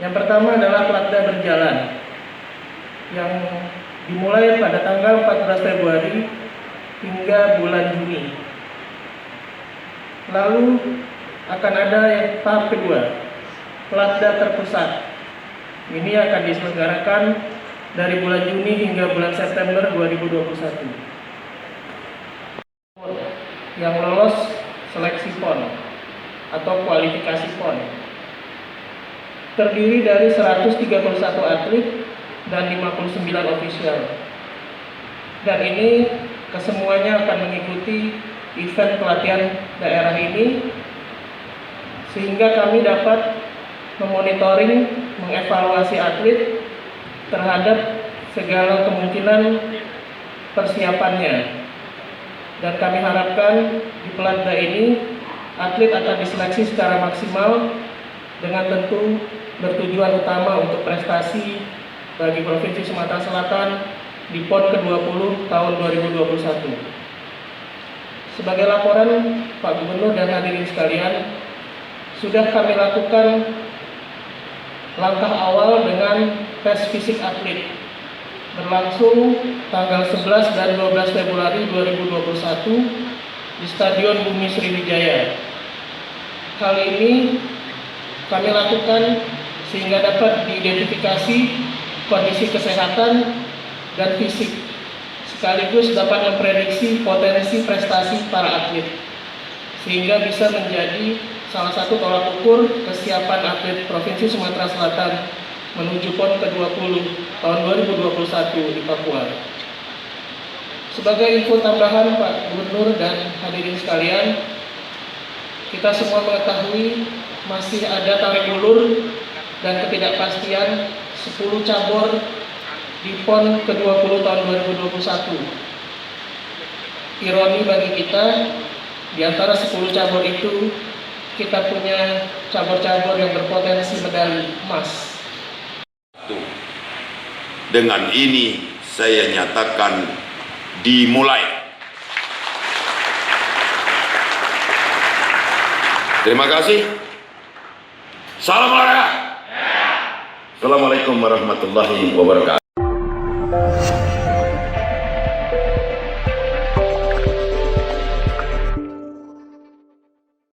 Yang pertama adalah Platda berjalan yang dimulai pada tanggal 14 Februari hingga bulan Juni. Lalu akan ada yang tahap kedua, Platda terpusat. Ini akan diselenggarakan dari bulan Juni hingga bulan September 2021. Yang lolos seleksi PON atau kualifikasi PON terdiri dari 131 atlet dan 59 ofisial. Dan ini kesemuanya akan mengikuti event pelatihan daerah ini, sehingga kami dapat memonitoring, mengevaluasi atlet terhadap segala kemungkinan persiapannya. Dan kami harapkan di Platda ini atlet akan diseleksi secara maksimal dengan tentu bertujuan utama untuk prestasi bagi Provinsi Sumatera Selatan di PON ke-20 tahun 2021. Sebagai laporan Pak Gubernur dan hadirin sekalian, sudah kami lakukan langkah awal dengan tes fisik atlet berlangsung tanggal 11 dan 12 Februari 2021 di Stadion Bumi Sriwijaya. Hal ini kami lakukan sehingga dapat diidentifikasi kondisi kesehatan dan fisik, sekaligus dapat memprediksi potensi prestasi para atlet, sehingga bisa menjadi salah satu tolak ukur kesiapan atlet Provinsi Sumatera Selatan menuju PON ke-20 tahun 2021 di Papua. Sebagai info tambahan Pak Gubernur dan hadirin sekalian, kita semua mengetahui masih ada tarik ulur dan ketidakpastian 10 cabur di PON ke-20 tahun 2021. Ironi bagi kita, di antara 10 cabur itu kita punya cabur-cabur yang berpotensi medali emas. Dengan ini saya nyatakan dimulai. Terima kasih. Salam olahraga. Assalamualaikum warahmatullahi wabarakatuh.